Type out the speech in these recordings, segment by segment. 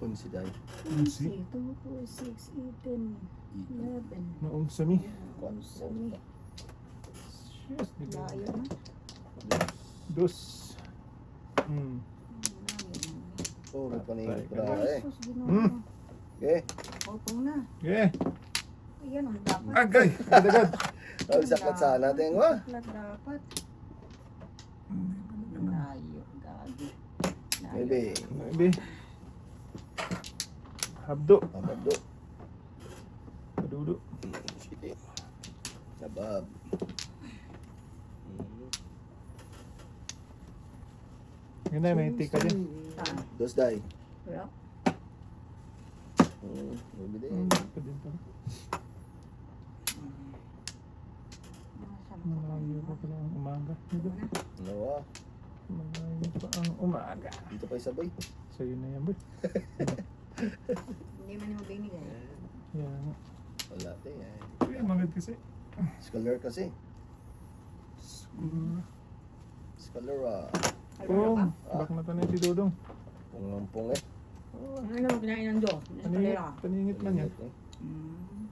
11 day. 11, 2, 4, 6, 8, 10, 11. Noong sami. Sami. Yes, Layo na. dos. Hmm. Oh, may paningit Patay. pala eh. Jesus, Ginoo. Okay. Opong na. Okay. Ayan, ang dapat. Agay. Agad. Ang saklat sana natin, wa? Saklat dapat. Layo, gagi. Layo. Maybe. Maybe. Habdo. Pabado. Padudo. Sige. Nabab. Yun na, may tika din. Saan? Dos day. Wala. Maybe Hmm, din. tika din pala. Malayo pa pala ang umaga. Dito. Ano wa? Malayo pa ang umaga. Dito pa isabay. Sa'yo na yan, boy. Hindi man mo binigay. Yan. Wala tayo eh. Kaya magad kasi. Scholar kasi. Siguro. Scholar Oo. Bak na tanay si Dodong. Punglampong eh. Ano mo kinain ng Diyos? Paningit. Paningit man yan. Mm.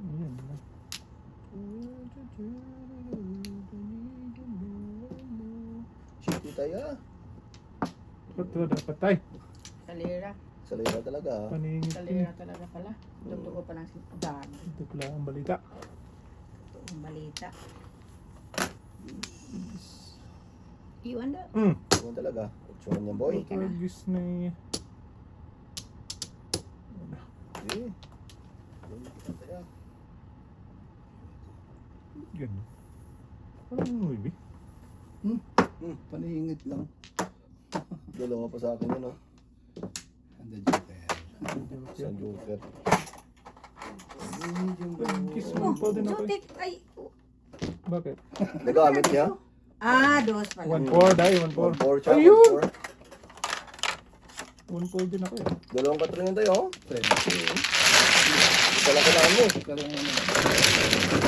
Ayan. Shitty tayo ah. Ito dapat tayo. Kalera. Salira talaga ah. Paningit. Kalera talaga pala. Tugtugo pa ng sintahan. Ito pala ang balita. Ito ang balita. Iwan na. Hmm. Yun talaga. Utsuhan niya boy. Ka na. Pagis na eh. Eh. Tayo. Ganun. Parang movie. Paningit lang. Dalawa pa sa akin yun oh. And the joker. Isang joker. Pagis mo pa din ako. Jotik. Ay. Bakit? Nagamit niya? Ah, dos pala. 1-4 dahil 1-4. 1-4 siya. Ayun! 1-4. 1-4 din ako eh. Dalawang katringan tayo oh. Pwede. Wala ka lang mo. Pero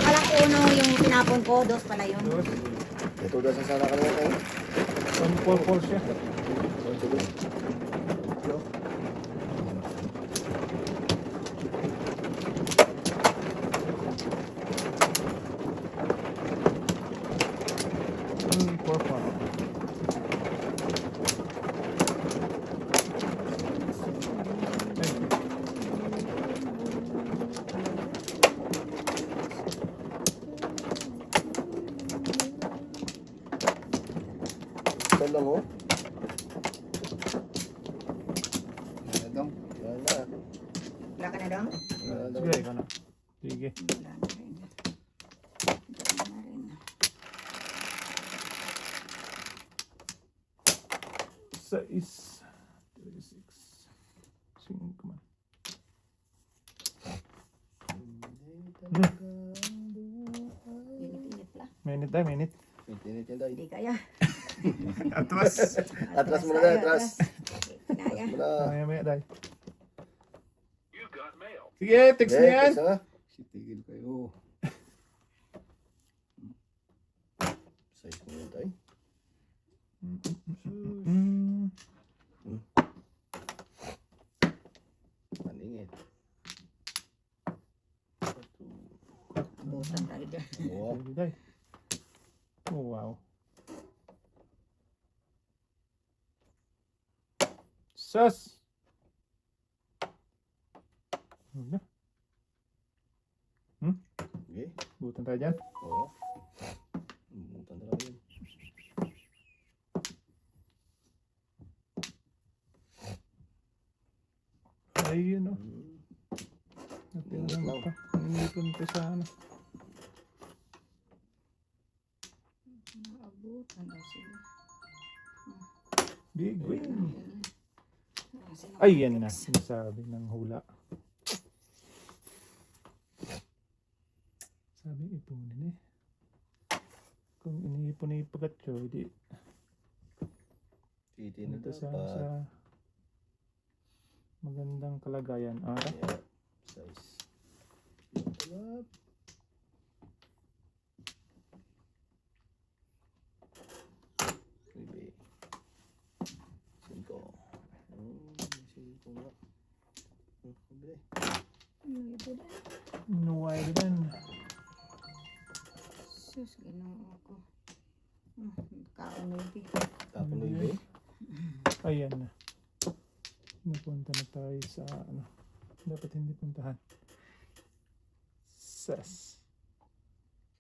Alang uno yung pinapon ko, dos pala yun. Dos. Ito daw sa sana kanina tayo. 1-4 siya. Sige. Hmm, 4-4. Ito lang oh. Nadong. Yan na. Wala ka na dong? Yan na. Sige, ikaw na. Sige. Wala na rin. Wala na rin. 6. 36. 5 man. Init-init pala. Minute tayo, minute. Init yan tayo. Hindi kaya. Atras. Atras muna tayo, atras. Kaya. Wala. Maya tayo. Sige, text Eh, na yan. isa. Sitigil kayo. Size mo yun tayo. Mm. Maningit. Busan tayo dyan. Wow. Sige tayo. Oh, wow. Sus! Ano? Okay. Butan tayo dyan. Oo. Bumutan talaga yun. Ayun o. Hmm. Natin lang pa. Nilipon ko sa ano. Abutan daw sila. Big win. Sino- Ay, yan na. Sinasabi ng hula. Sabi ipunin eh. Kung iniipon na ipagkatyo, di Titin na ito sa dapat. magandang kalagayan. Ah, Yeah. Size. Wala. Maybe. 5. 5 Libre. Ito na. Nuway din. Sus, ginoo ko. Kaunubi. Tapon libre. Ayan na. Napunta na tayo sa ano. Dapat hindi puntahan. Ses.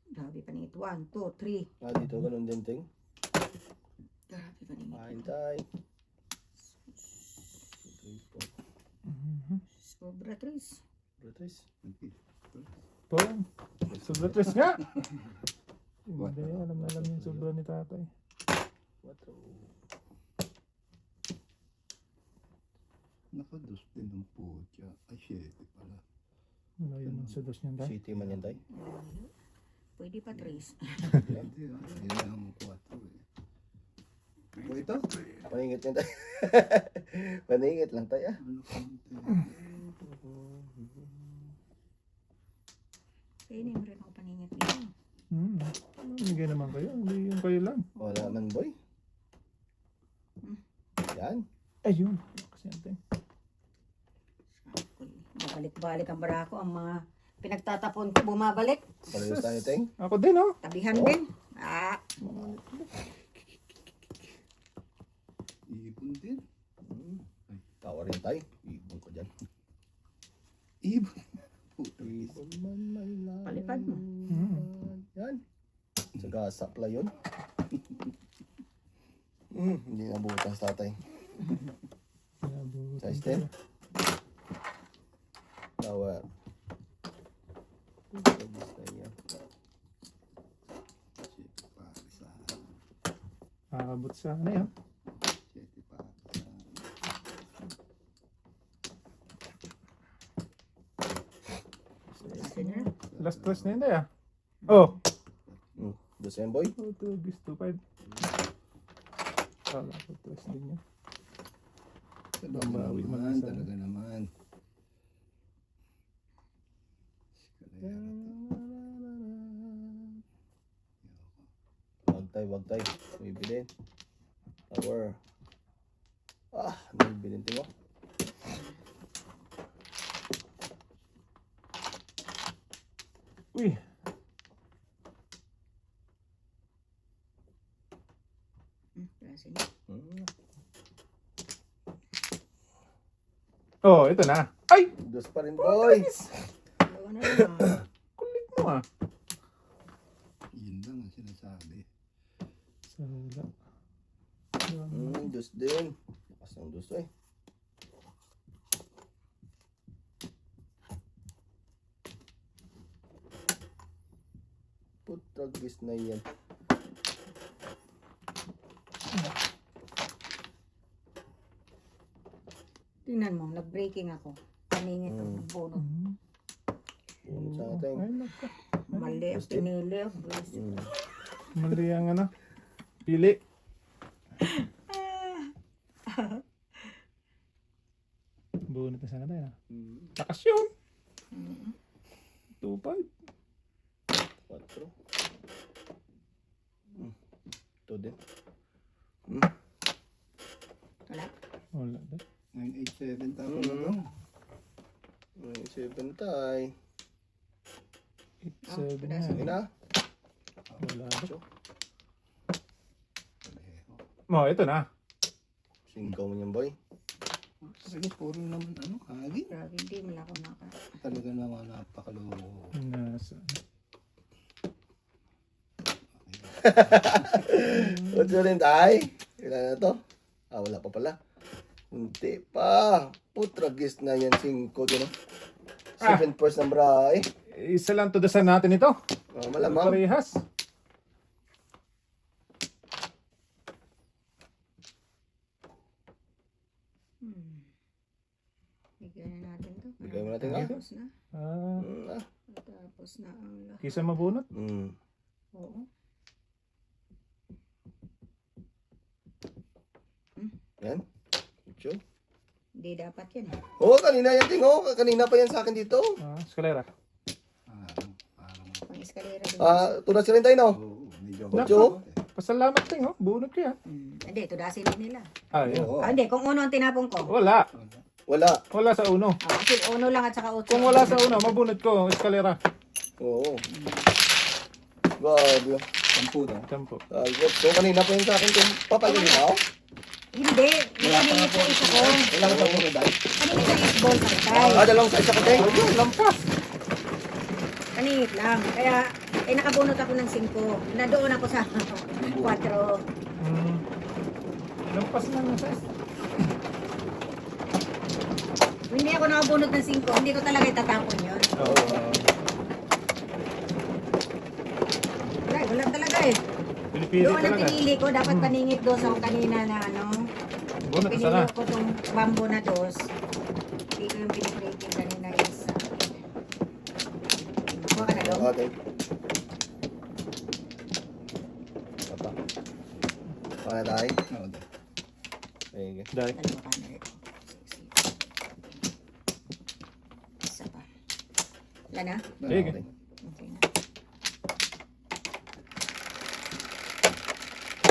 Grabe pa nito. 1, 2, 3. Ah, dito ganun din, ting. Grabe pa nito. Kain tayo. Sobra, Tris. Brutis. Po. Sobra tres nga. Hindi, alam na alam yung sobra ni tatay. 4. Nakados din ng putya. Ay, 7 pala. Wala yun ang sados niyan tayo. City man yan tayo. Pwede pa, Tris. Hindi ah. Kailangan mo 4 eh. O ito? Paningit yan tayo. Paningit lang tayo. Ano konti? Kaya hindi mo rin ako paningit dito. Bigay naman kayo. Hindi yung kayo lang. Wala man, boy. Yan. Ayun. Kasi natin. Babalik-balik ang barako. Ang mga pinagtatapon ko bumabalik. Palayos tayo, ting. Ako din oh. Tabihan din. Ah. Ibon din. Tawa rin tayo. Ibon ko dyan. Ibon. Puta. Ibon man may laman. Palipad mo. Yan. Sa gasapla yun. Hindi nabutas tatay. Size 10. Tower. Aabot sa ano yan. 7 pa. Last tres na yun tayo. Oh. Dos yan, boy. Oh, 2 bis 2, 5. Kala ko tres din yan. Talaga Bawi mo naman. na sa- Talaga naman. Wag tayo. May bilhin. Tower. Ah, may bilhin mo. Uy. Klase niya. Oh, ito na. Ay! Dos pa rin, boy. Dalawa na lang. Kulit mo ah. Yun lang ang sinasabi. Sala. Dos din. Lakas ng dos, eh. Putragis na yan. Tingnan mo, nag-breaking ako. Paningit ang bunot. Bunot sa ating. Ay, naka. Mali ang Busted. pinili. Mali ang ano. Pili. Bunot na sana tayo. Lakas yun. 2-5. 4. Ito din. Wala. Wala din. 987 tapos na to. 7 tayo. 8-7 na. Sige na. Wala din. Pareho. Oh, ito na. Singkaw mo niyan, boy. Talaga puro naman ano, hagi. Grabe, hindi mo na ako naka. Talaga naman napakaloko. Nasa. What's rin tayo? Ilan na to? Ah, wala pa pala. Hindi pa. Putragis na yan, 5. Gano? 7 first ng bra, eh. Isa lang to dasan natin ito. Oh, malamang. Parehas. Bigyan na natin to. Bigay mo natin, ah. Tapos na. Ah, Tapos na ang lahat. kisa mabunot. Oo. Yan. Ucho. Hindi dapat yan. Oo, kanina yan, ting. Oo, kanina pa yan sa akin dito. Ah, eskalera. Parang, Pang eskalera din. Tunas rin tayo, no? oo, medyo Ocho. Pasalamat ting, oh. Bunot ko yan. Hindi, ito dasin nila. Ah, yun. Oo. Hindi, kung uno ang tinapon ko. Wala. Wala. Wala sa uno. Kasi uno lang at saka 8. Kung wala sa uno, mabunot ko, eskalera. Oo. Grabe. 10 daw. Tempo. Talbot. So kanina pa yun sa akin kung papalagay mo. Hindi. Wala pa nga Kanina po. sa isa ko. Wala ka tapos na dahil. Kanina sa isbol sa tay. Dalawang sa isa ko, Teng. Lampas. Kanina lang. Kaya, nakabunot ako ng 5. Nandoon ako sa 4. Lampas na ng size. Hindi ako nakabunot ng 5. Hindi ko talaga itatapon yun. Oo. Wala talaga eh. Pinipili Doon ang talaga. pinili ko. Dapat paningit dos ako kanina na ano. Bunot Pinili sana. ko itong bamboo na dos. Hindi ko yung pinipilitin kanina isa. Kuha ka na doon. Okay. Papa. Paano tayo? Oo, dahil. Sige. Dahil. Dalawa ka na rin. Isa pa. Wala na? Sige. Okay. Okay na.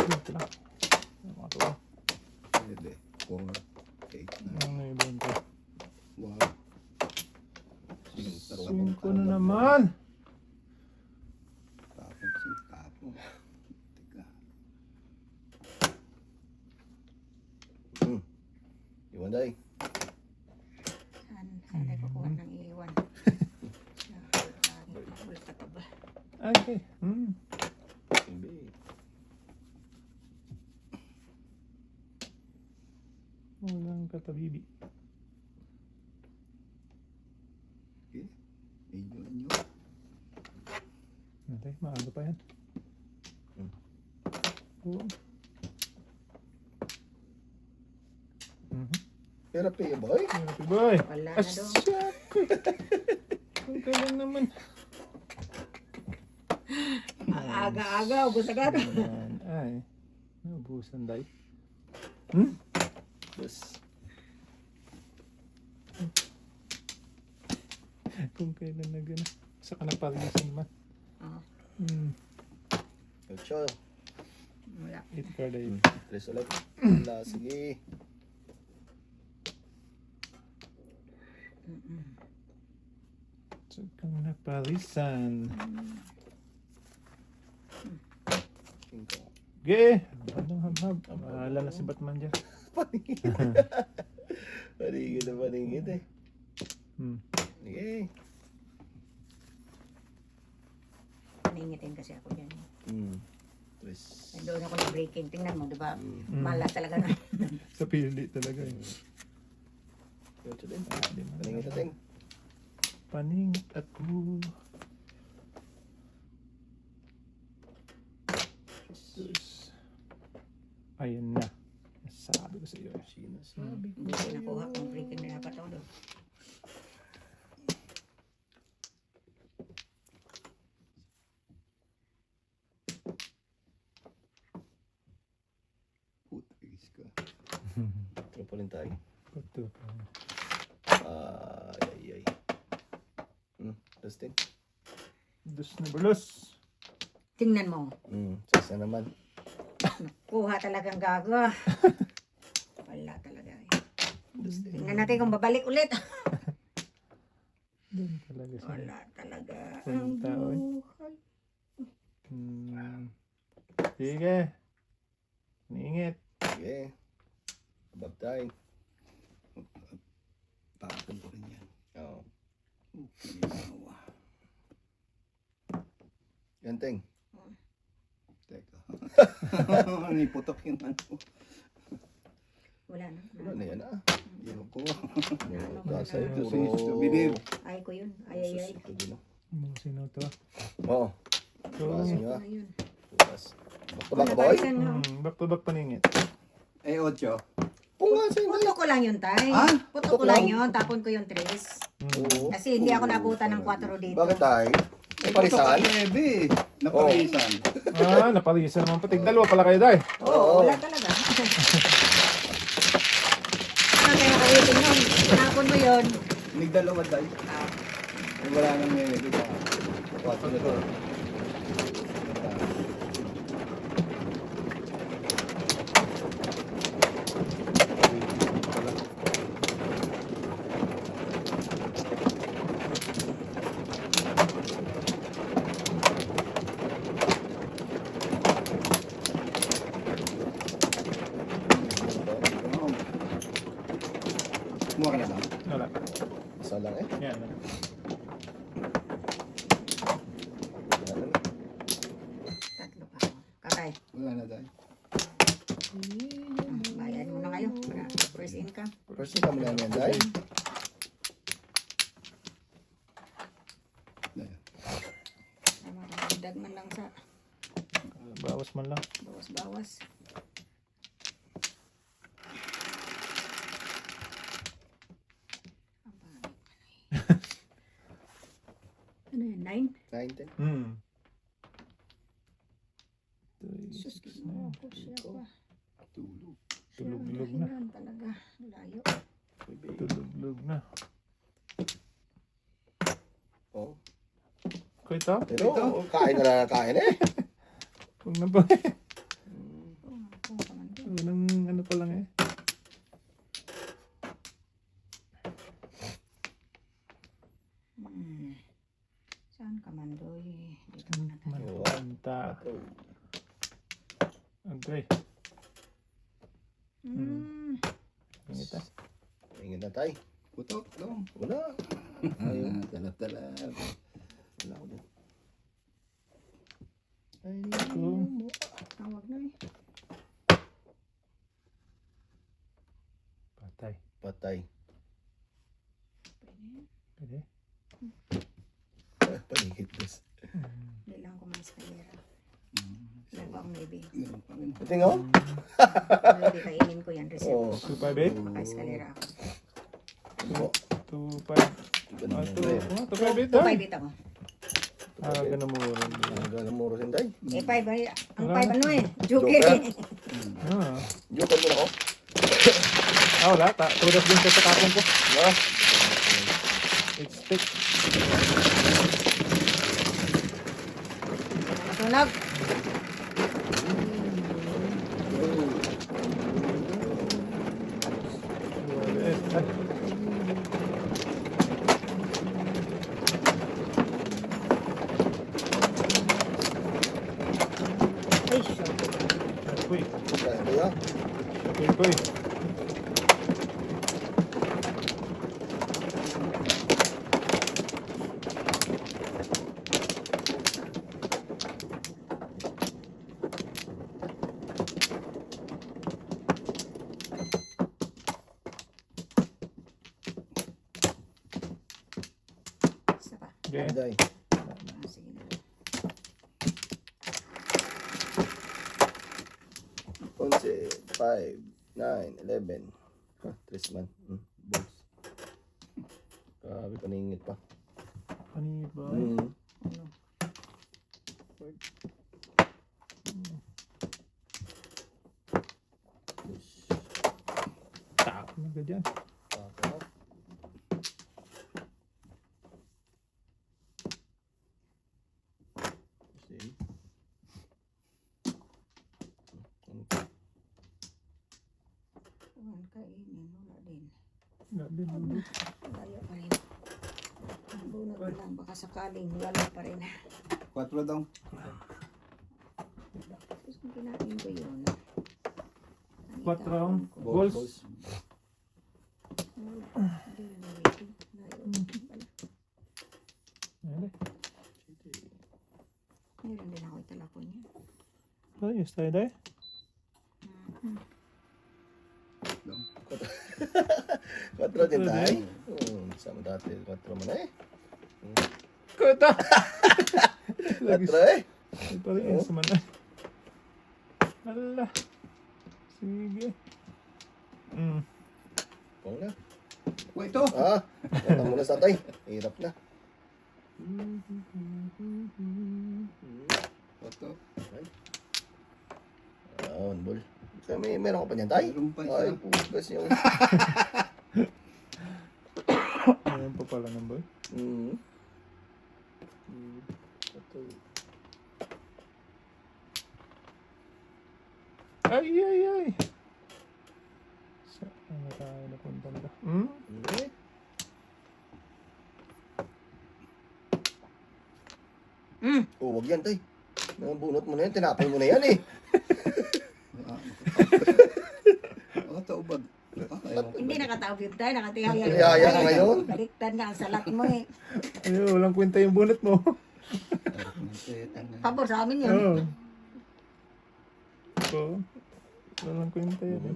Ito lang. Mga to. Pwede. 4, 8, 9. Ano yung bento? Wow. Cinco na naman. Tapon. Teka. Iwan tayo. Saan tayo kukuha ng iwan? Wala ka to ba? Okay. Hindi. Walang katabibi. Okay. Medyo. Natay, maaga pa yan. Oo. Pero pay boy. Happy boy. Wala na doon. Kung kailan naman. Ang aga-aga, ubus agad. Ayan. Ay. Naubusan day. Yes. Kung kailan na gano'n. Saka na parisan man. Oh, Ocho. wala. 8 card ay. Tres ulit. Wala. Sige. Saka na parisan. Cinco. Ge! Anong habhab? Mahala na si Batman dyan. Paningid na paningid eh. Sige. Paningitin kasi ako dyan. Tres. Nandoon ako na breaking. Tingnan mo, di ba? Mala talaga na. Sa pili talaga eh. Ocho din. Di man Paningid na- natin. Paningit ako. Tapos, ayan na. Nasabi ko sa iyo. Sinasabi ko. Hindi ko nakuha kung breaking na dapat ako doon. Putis ka. Tropolin tayo. Ito pa. Ay. Dustin. Dus na bulos. Tingnan mo. Sasa naman. Kuha talagang gago. Wala talaga eh. Dustin. Tingnan natin kung babalik ulit. Doon talaga siya. Wala talaga. Ang Ang tao eh. buhay. Sige. Niingit. Sige. Abab tayo. Tapon ko rin yan. Oo. Okay. Yan, Teng. Teka. Niputok yung ano. Wala na. Wala na yan ah. Ayoko. Dasay Ano, puro. Binib. Ay ko yun. Ay. Ito din, oh. Mga sino to? Oo. So, Basin nyo ah. Ano yun? Bukas. Back to back, boy. Napalisan nga. back to back paningit. Eh, 8. Punga sa inyo. Puto ko lang yun, tay. Ah? Puto ko lang yun. Tapon ko yung 3. Oo. Kasi hindi ako nabutan ng 4 dito. Bakit tayo? May parisan? Pwede. Naparisan. Naparisan naman patig. Dalawa pala kayo dahil. Oo, wala talaga. Ano kaya kawitin nun? Tinapon mo yun. Nagdalawa dahil. Ah, Wala nang may diba? 4 na to. Kumuha ka na ba? Wala. Isa lang eh. Yan. Wala na. Tatlo pa ako. Kakay. Wala na tayo. Bayad mo na kayo. Para first income. First income lang yan, Day. Tama, dagdag man lang sa Bawas man lang. bawas-bawas. Ano yun? 9? 9, 10. Hmm. Sus, mo ako siya pa. Tulog. Tulog-log na. Dahilan talaga. Layo. Tulog-log na. Oh. Kaya ito? Pero, kain na lang kain eh. Huwag na ba eh. Oh, kung ka man doon. Unang ano pa lang eh. Saan ka man doon? Dito muna tayo. Manta. Okay. Hmm. Ganito. Ingin na tayo. Putok. Dong. Wala. Ayun. Talap-talap. Wala ko din. Ito. Tawag na eh. Patay. Patay. Pwede. Pwede? Paligid this. Hindi lang ako may eskalera. Ilan pa akong maybe. Meron pa rin. Ito nga. Maybe kainin ko yan. Receipt. Oo. 258? Maka-eskalera ako. Mo. 25. Ah, 258 2 ah. 5 ako. Ah, ganun mo rin. Ang muro sin Day. Eh 5 ay. Ang Wala. 5 ano eh. Joker Joker. eh. Ah. Joker mo na ako. Ah, wala. Tudas din sa kapon ko. Ha? It's stick. Masunog. Ay, short. Uy. Kaya ba yan? Uy. Isa pa. Okay. Day. Ah, sige na. 11, 5, 9, 11. Ha, 3 man. Balls. Grabe, paningit pa. Ano ba? Hmm. Ano? Tap na ka dyan. Takaw. See? Huwag kainin. Wala din. Wala din. Wala. Layo pa rin. Ang bunot na lang. Baka sakaling wala pa rin. 4 daw. Tapos kung kinain ko yun. 4 round. Balls. Balls. Hindi na waiting. Layo pala. Ayan eh. Meron din ako italapon niya. Ayos tayo dahil. Dong. 4 din tayo. Sama dati. 4 man eh. Kuta! 4 eh. Ito pa rin. Isa man na. Ala. Sige. Pong na. Uy, ito. Ah, wala mo na sa tay. Hirap na. Putok. Ayan, bol. Kaya meron ka pa niyan, tay? Meron pa Ay, isa. pugas yung... Ayan pa pala ng boy. Ay, ay, ay. Saan na tayo napunta nila? Okay. Oh, wag yan, tay. Nabunot mo na yan, tinapay mo na yan eh. Ah, taubag. Ah, Hindi nakataob yun tayo, nakatihaya. Tihaya ka ngayon? Baliktad nga ang salat mo eh. Ayun, walang kwenta yung bunot mo. Pabor sa amin yun. Oo. So, walang kwenta yun. eh.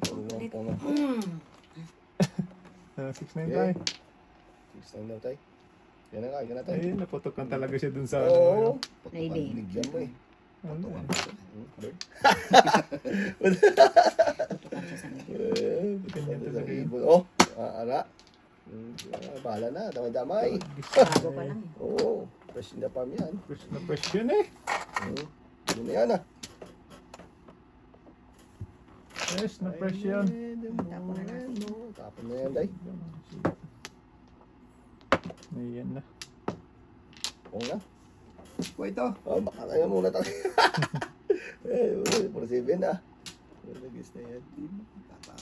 Ah, 6'9" tayo. 6'9" daw tayo. Yan na nga, yan na tayo. Ayun, naputokan talaga siya dun sa Oo. Maybe. Bigyan mo eh. ano. Bird. Tutukan siya sa medyo. Ganyan talaga yun. Oh, ara. Bahala na, damay-damay. Bago pa lang. Oo, fresh in the farm yan. Fresh na fresh yun eh. Yun na yan ah. Fresh na fresh yan. Tapon na natin. Tapon na yan, day. Ayan na. Oo na. Po ito. Oh, baka tayo muna tayo. Eh, 47 na. Lagis na yan.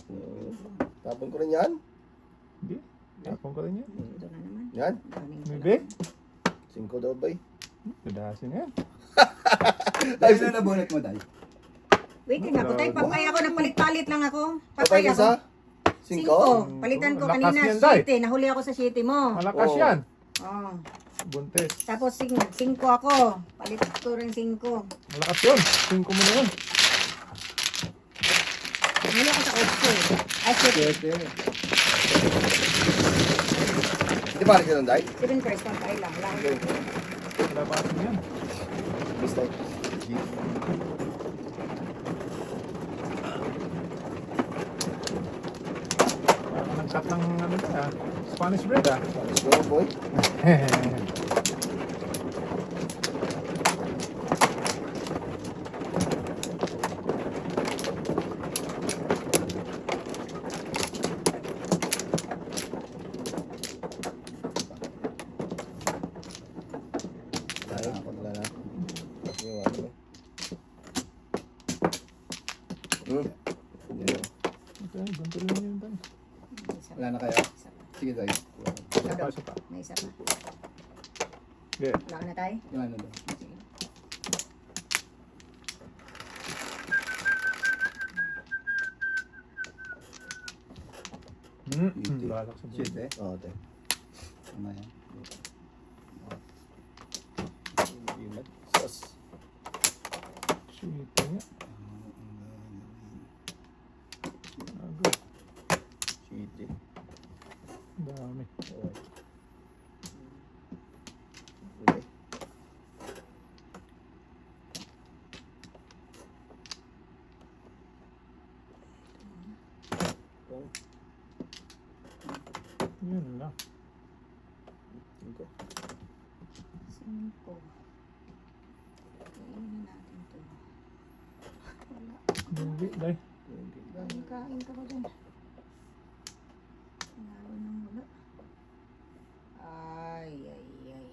Oo. Tapon ko rin yan. Hindi. Tapon ko rin yan. Ito na naman. Yan. Daming Maybe. 5 daw ba eh. Kadasin yan. Dahil na nabunot mo, Day. Waiting ako tayo. Papay ako, nagpalit-palit lang ako. Papay Papay ka sa ako. 5? Palitan ko Lakas kanina, yan, Day. 7. Nahuli ako sa 7 mo. Malakas Oo. yan. Oh. Buntis. Tapos 5 ako. Palit ko rin 5. Malakas yun. 5 mo na yun. Nahuli ako sa 8. Ay, 7. Hindi pa rin ganun, day? 7 first, papay lang. Lang. Kalabasin yan. Bis tayo. Parang nag-cut ng ano ba ah. Spanish bread ah. Let's go, boy. Tayo, wala na. Yung ano. Yan. Okay, ganito lang yun tayo. Wala na kayo? Sige, Day. Isa pa. May isa pa. Okay. Wala ka na tayo? Yung ano daw. Balak sa Shit, bread. eh. Oo, tayo. Tama yan. Sus. Sweet nga. Agad. Shit eh. Dami. Okay. Okay. Yun lang. Ito. 5. Kainin natin to. Wala. Hindi, day. Kain ka ko dyan. Lalo nang wala. Ay, ay, ay.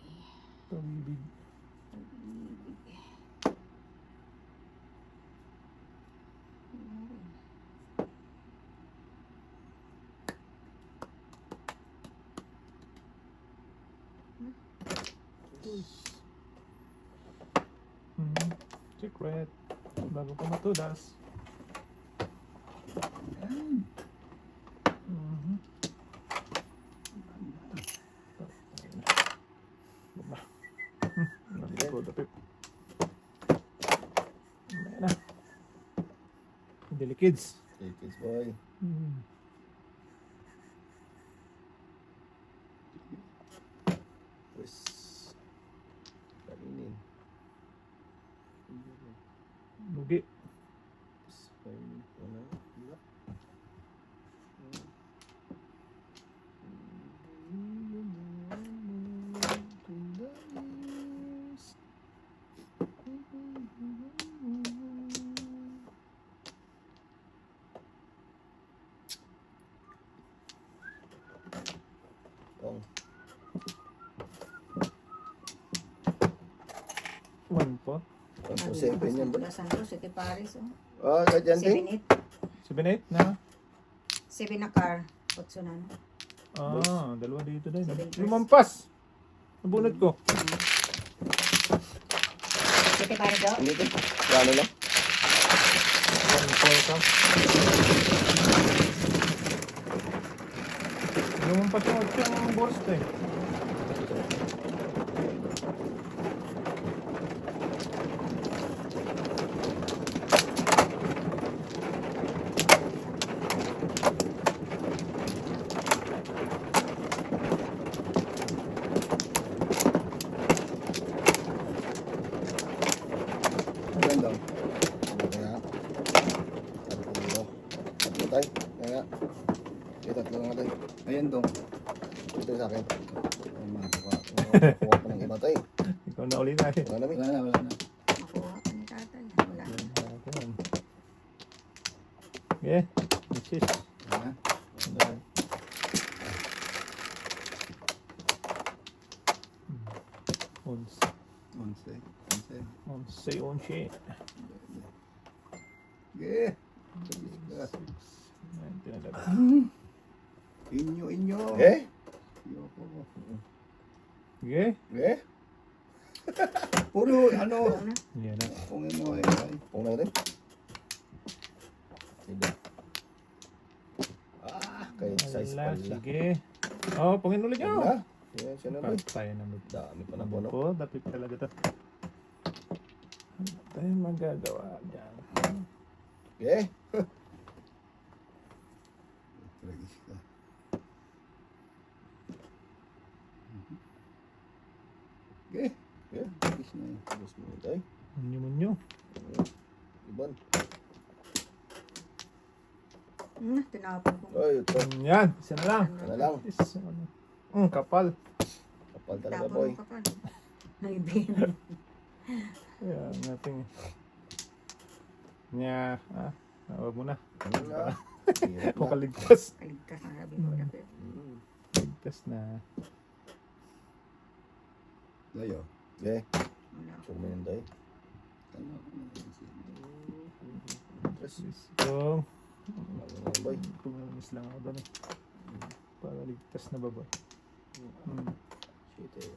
Pag-ibig. Pag-ibig. Wala rin. Secret. Bago pa matudas. Mhm. Baba. Napipot. Ayan na. Dili kids. Okay, kids boy. Pues. Kainin. Bugi. Pues, kainin ko na. Wala. Tong. 1 pot. 1.7 yan ba? Lasan ko, City Paris. Oh. Ah, kahit yan din. 7-8. 7-8 na. 7 na car. 8 na. Ah, dalawa dito din. Seven first. Lumampas. Nabunod ko. City Paris daw. Hindi ko. Plano lang. 1 pot. Lumampas yung 8 ang boss to eh. Ayan daw. Kaya. Tatlo. Tatlo tayo. Kaya. Okay, tatlo nga tayo. Ayan daw. Ito yung sa akin. Ay, makakuha. Kuha ko ng iba tayo. Ikaw na ulit na eh. Wala namin. Wala na, wala na. Makuha ko ni tatay. Wala. Okay. This is. Wala na. Onse. 11. 11. Onse. Onse. Okay. 1911. Inyo. Eh? Ayoko. Okay. Eh? Puro ano. Ano? Yan na. Kung mo ay. Kung natin. Sige. Kahit size Wala. pala. Sige. Oh, pangin ulit nyo. Wala. Yan siya naman. Tayo na mag- Dami pa na po, no? po, dapat talaga to. Ano tayong magagawa dyan? Okay. Tragis ka. Okay. Okay. Tragis na yun. Gusto mo tayo. Munyo-munyo. Iban. Tinapon ko. Ay, ito. Yan, isa na lang. Ano lang. Is, ano. Kapal. Kapal talaga, Tapon boy. ko pa. Naibin. Kaya natin. Nya, huwag mo na. Ano na? Hirap na. Makaligtas. Kaligtas na sabi ko. Dapat. Ligtas na. Layo. Okay. Wala. Sure mo yun tayo. Ano? Tres. So, Ano na, boy? pumilis lang ako doon eh. Para ligtas na ba ba? Shit, eh.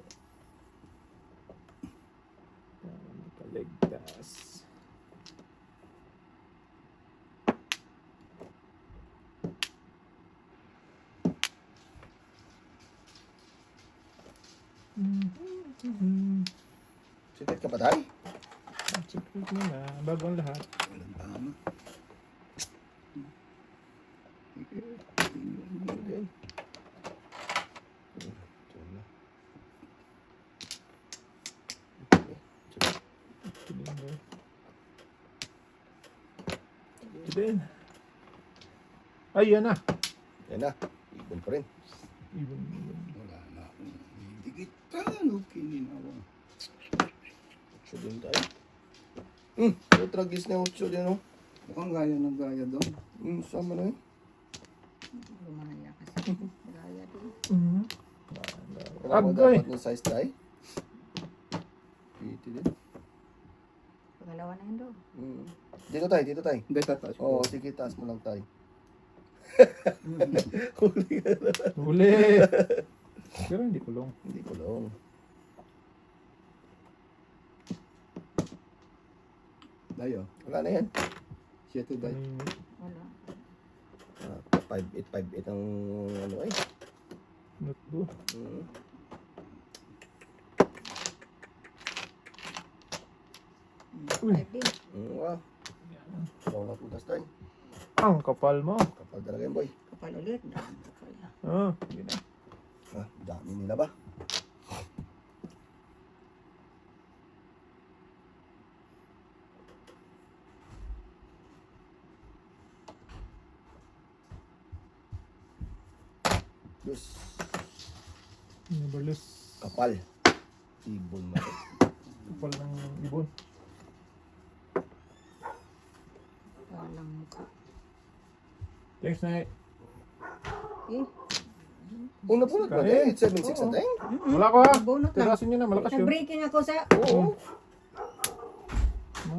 Para makaligtas. Sitit ka pa tayo? Secret mo na, bago ang lahat. Walang tama. Okay. Ito na. Okay. Sige. Then, ay, yan na. Yan na. Ibon pa rin. Even. Wala na akong digitan. Okay, ninawa. 8 din tayo. Ito tragis na 8 din, no? Mukhang gaya ng gaya doon. Sama na yun. Lumanaya kasi. Gaya din. Kailangan mo Agoy. dapat ng size tayo. Piti din. Pangalawa na yun doon. Dito tayo, dito tayo. Hindi, tataas Oo, ko. sige, taas mo lang tayo. Huli. Pero hindi kulong. Hindi ko lang. Layo. Wala na yan. 7 day. Wala. 5858 ang ano ay. Notebook. Uy. Five din. Wow. Wow na putas tayo. Ang kapal mo. Kapal talaga yan, boy. Kapal ulit. Kapal. Yun na. Dami nila ba? Yes. Never lose. Kapal. Ibon mo. Kapal ng ibon. Walang mukha. Thanks, Nay. Eh, Una po na Kain. 876 na tayo. Wala ko ha. Bunot lang. Tirasin nyo na, malakas yun. nag-breaking ako sa... Oo.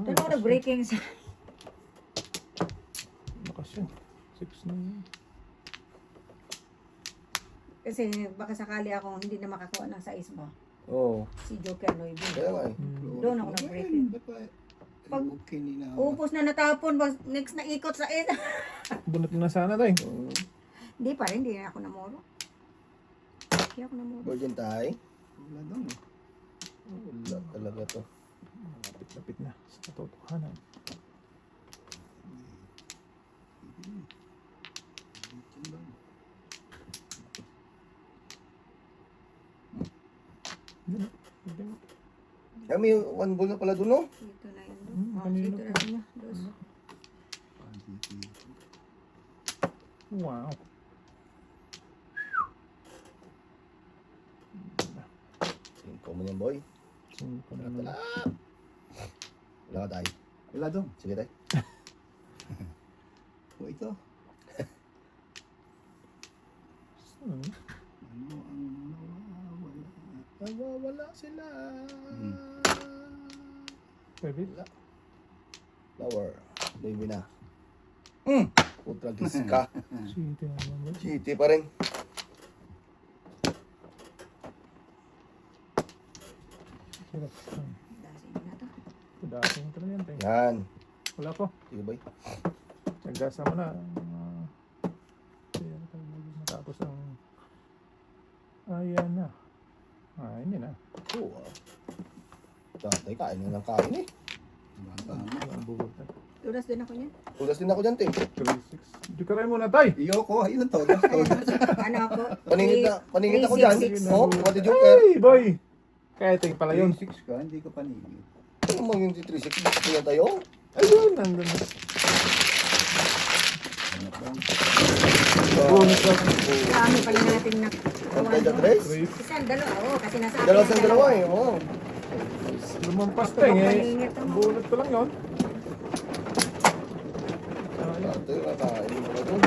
Doon ako nag-breaking sa... Malakas yun. 6 na yun. Kasi baka sakali ako hindi na makakuha ng size mo. Oo. Si Joker Noy. Kaya nga eh. Doon ako nag-breaking. Pag Okay, ninawa. upos na natapon, next na ikot sa isa. Bunot na sana tayo. Hindi pa rin, hindi na ako namuro. Hindi ako namuha. Virgin tayo. Wala daw eh. Wala talaga to. Lapit-lapit na sa katotohanan. Hindi na. Hindi na. May one ball na pala dun, no? Dito na yun. Oh, kanino dito po? na niya. Dos. Wow. Cinco mo yan, boy. Cinco na Wala. naman. Wala ka tayo. Wala daw. Sige tayo. O ito. Hmm. Ano ang nawawala? Nawawala sila. Pwede. Flower. Baby na. Putra gis ka. City na naman. City pa rin. Hirap. Dasin na to. Padating ko na yan. Tay. Yan. Wala po. Sige, boy. Nagasa mo na. Kaya matapos ang... Ayan na. Hindi na. Oo. Tatay, kain na ng kain eh. Bata. Ang bugot na. Turas din ako niyan. Tulas din ako dyan, te. 3-6. Di ka rin muna, tay. Iyoko, ayun, todas, todas. Ano ako? Paningit ako dyan. 366. Oh, what did you care? Hey, boy! Kaya tay pala yun. 6 ka, hindi ka panigit. Ano mo yung 360? Gusto niya tayo? Ayun, nandun na. Ano ba? Bonus lang. Dami pala natin na. Antay the dress? Isang dalawa. Oo, kasi nasa akin Dalawa ang sa dalawa eh. Oo. Lumampas tay eh. Paningit ako. Bunot ko lang yun. Tatay, kakain mo na dun.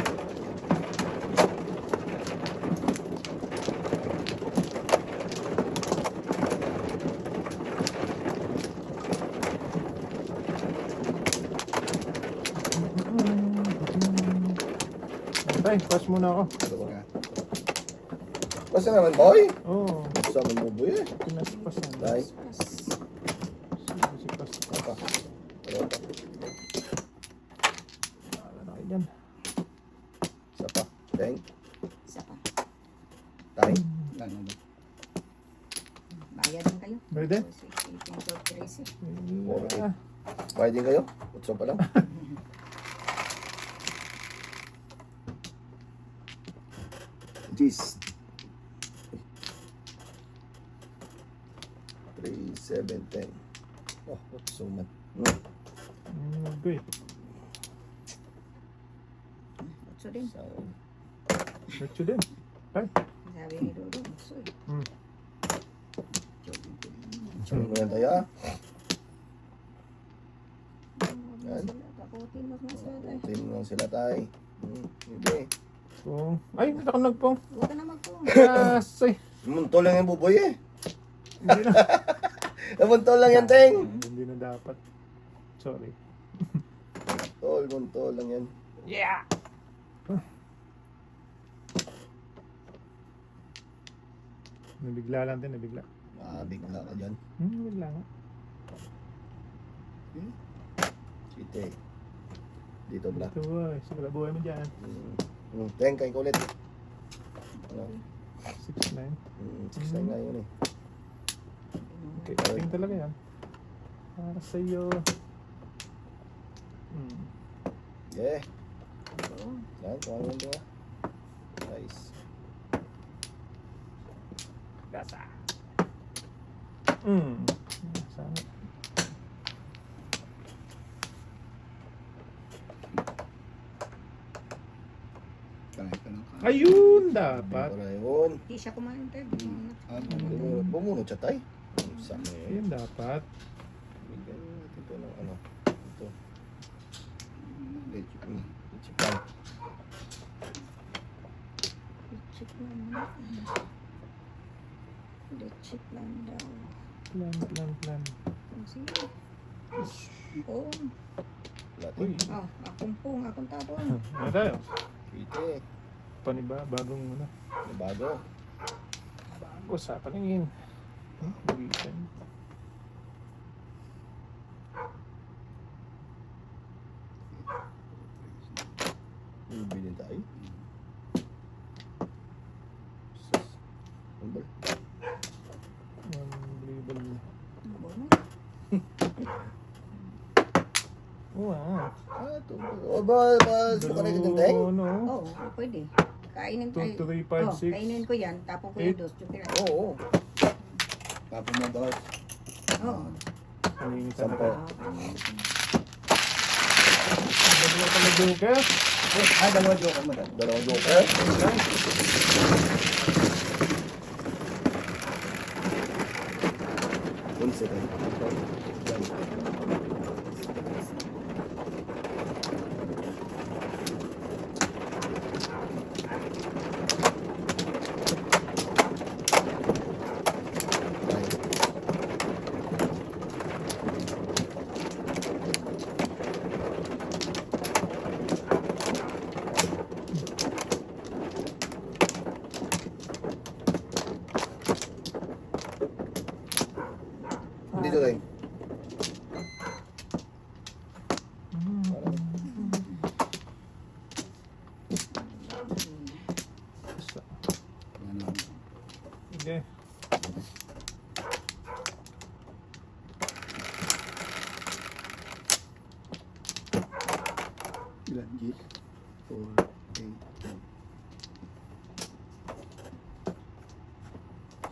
Tay, pass muna ako. Ka. Basta naman, boy. Oo, Basta naman mo, boy eh. pinaspas na. Tay. Si pass. Apa. Ano pa? Wala na kayo dyan. Isa pa. Teng. Isa pa. Tay. Ano ba? Bayad din kayo. Pwede? 18 Okay. Bayad din kayo? Utso pa lang. Jeez. 3, 7, 10. Oh, utso man. Okay. So din. Virtue din. Tay. Sabi ni Dodo. So, Ano mo yan tayo ah? Yan. takutin mo na sila tayo. Tingnan lang sila tayo. Hindi. So, ay, nakanag po. Huwag ka naman po. Kasi. Munto lang yung buboy eh. Hindi na. Namunto lang yan, Teng. Hindi na dapat. Sorry. Munto lang yan. Yeah! Nabigla lang din, nabigla. Bigla ka dyan. Nabigla nga. Site. Dito bla. Ito boy, sigla buhay mo dyan. Teng, kain ko ulit. Ano? 6-9. 6 na yun eh. Okay, ating talaga yan. Para sa'yo. Yeah. Yan, kung ano yun. Nice. Gasa. Sana. Kain ka ng kain. Ayun, dapat. Para yun. Hindi siya kumain tayo. Bumunod siya tayo. Sa Ayun, dapat. Bigyan natin ito ng ano. Ito. Leche. Chipan. Chip lang. Chip lang daw. Plan. Sige. Oo. Latin. Uy, Akong pong, akong tapon. ano tayo? Site. Paniba, bagong ano. Bago. Bago sa paningin. Bigitan. Bibili tayo. Sus. Wow. ito. O ba, sukaray ka din tayo? Ano? Oo, pwede. Kainin ko. 2, 3, 5, 6. Kainin ko yan. Tapos ko yung 2. Oo. Tapos mo ba? Oo. Kanina ka Sampo. na. Dalawa ka na joker. Dalawa joker mo. Dalawang joker. Unse kayo. Dito tayo. Basta. Ano? Sige. Ilan? G? 4, 8,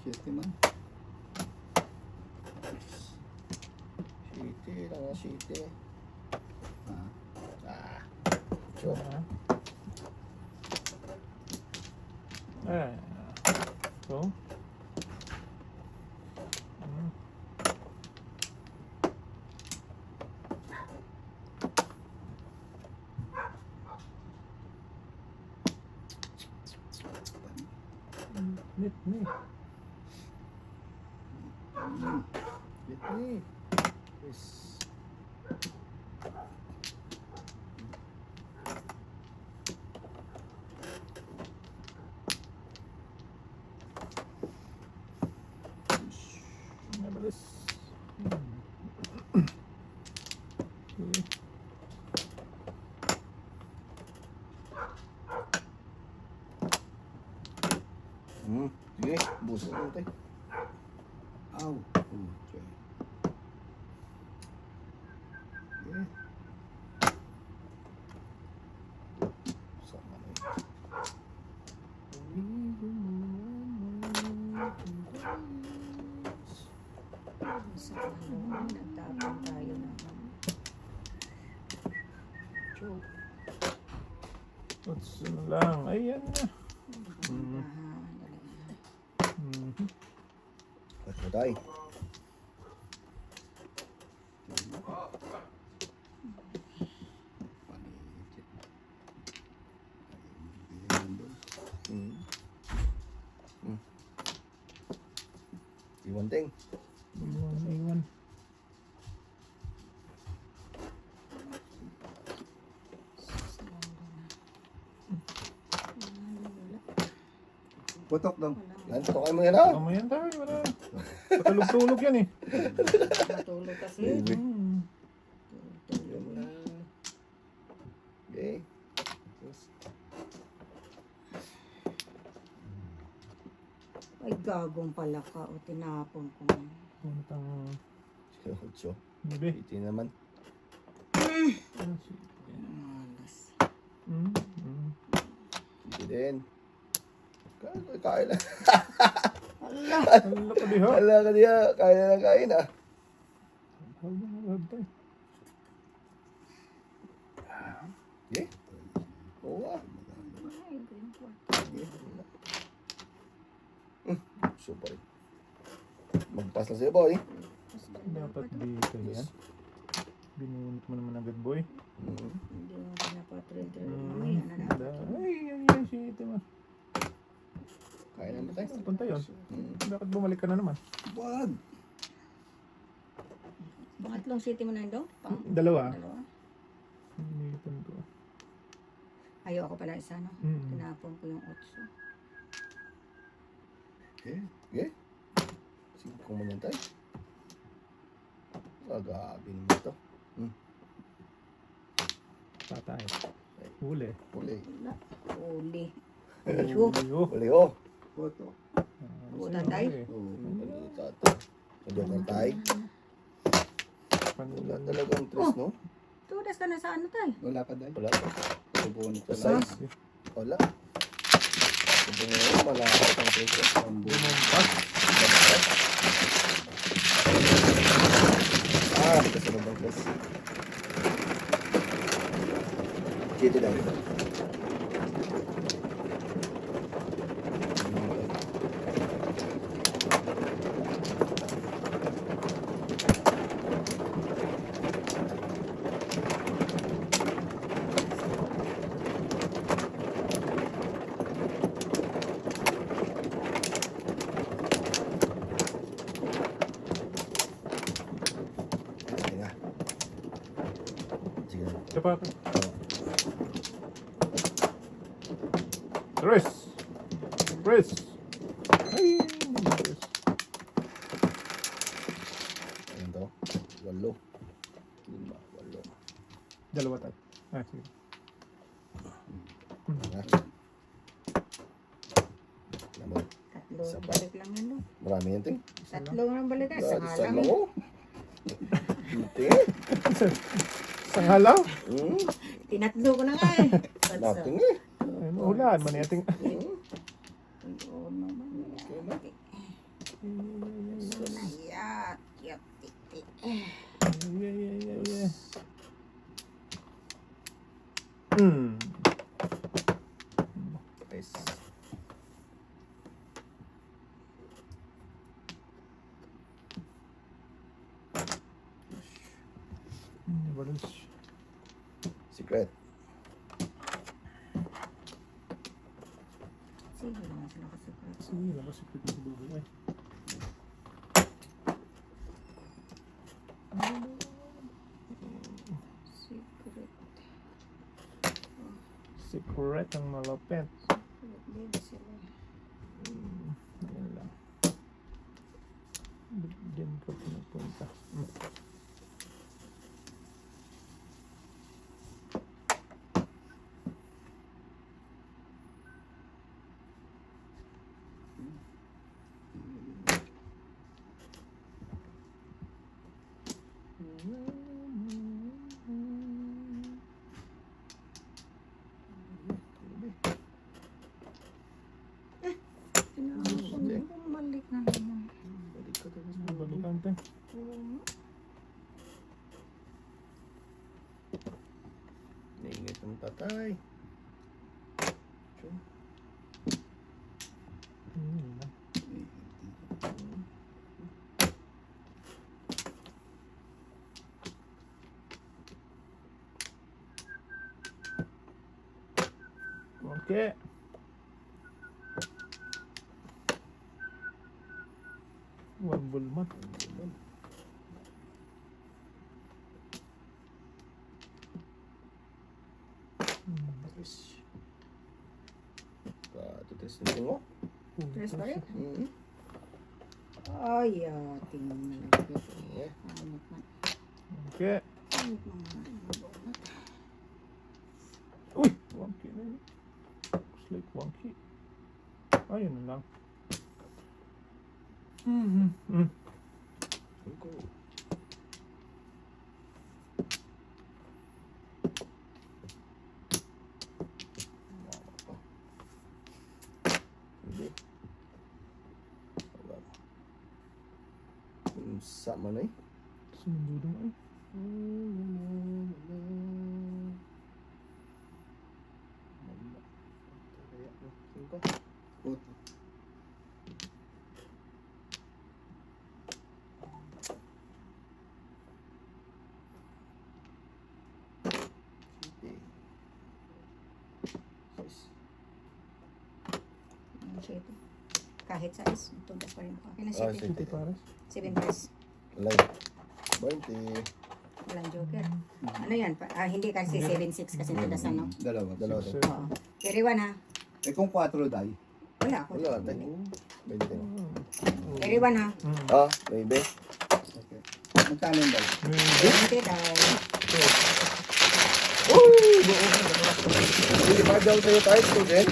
7 man. City lang ang city. Ah. Sure. Eh. So. Nit. City. Yes. Mabilis. Okay. Sige, buso mo tayo. Aw. Okay. Okay. Sama na yun. Nagtapon tayo ng What's ano lang? Ayan na. Ba't mo tayo? Iwan ting. Iwan. Putok dong. Yan, tutukan mo yan ah. Kamayan tayo. Wala. Patulog-tulog yan eh. matulog kasi. Baby. Hmm. Yan na. Okay. Yes. Ay, gagong pala ka. O, tinapon ko. Puntang... Ocho. Bibi. Iti naman. Malas. Iti din. Kain na. Ala. Hala ka diha. Wala ka diya. Kain na lang kain ah. Hala tayo. Okay. Oo ah. Ay, green po. Super. Magpas na sa'yo boy. Dapat dito yan. Binunot mo naman agad boy. Hindi mo pinapatril-tril. Mamaya na dapat. Ay, yan si ito mo. Kain naman tayo. Punta yun. Bakit bumalik ka na naman? Wag. Pangatlong city mo na yun, Dong? Dalawa. Dalawa. Inipan ko. Ayaw ako pala isa, no? Mm. Tinapon ko yung 8. Okay. Okay. Singkong mo yan tayo. Agabi naman ito. Patay. Huli. Uli. Uli. Uli oh. Putok. Butan tayo. Oo. Uli tato. Joker tayo. Wala talagang tres no? Tudas ka na sa ano tayo? Wala pa dahil. Wala. Subunit ko Sa lang. size? Wala. Sabi nga, malakot ang peso. Kasi na bang class. Chito lang. Sige nga. Sige na. Siya pa. Tres. Tres. Ay, tres. Ayun to. 8. 5, 8. Dalawa tayo. Ah, sige. Ha? Naman. Tatlo. Isa pa. Balik lang yan, no? Marami yan, ting. Tatlo ng balik. Sa Sa halang. mo. Hindi. Sanghalaw? Tinatlo ko na nga eh. Nating eh. Ay, mahulaan man yating. Oo naman. Yat. Yat. Yeah. Nice. Secret. Sige lang sila kasi. Sige lang kasi pwede sa dulo ay. Secret. Secret ang malapit. Secret sila. Ayan lang. Diyan ka pinapunta. Bumalik na naman. Balikan tayo. Naingat ng tatay. Ayan lang. Okay. One bulma. Tutestin mo. Tres pa rin? Mm-hmm. Ay, tingnan na lang. Yeah. Anit na. Okay. Anit na nga. Uy! Wonky na yun. Looks like wonky. Ayun na lang. Go. Hindi. Sama na eh. Sumundudong ay. Put. Kahit size, tugas pa rin ako. Okay na Ah, 7. sige. Hindi pares. 7 pares. Live. 20. Walang joker. Ano yan? Hindi kasi 7-6 kasi tugas ano. Dalawa. Dalawa Six, to. Oo. Carry 1 ha. Eh kung 4 dahil. Wala ako. Wala tayo. 20 na. Carry 1 ha. Ah, maybe. Okay. Magkano yung dahil? 20 daw. Uy! Hindi pa daw sa'yo tayo, student.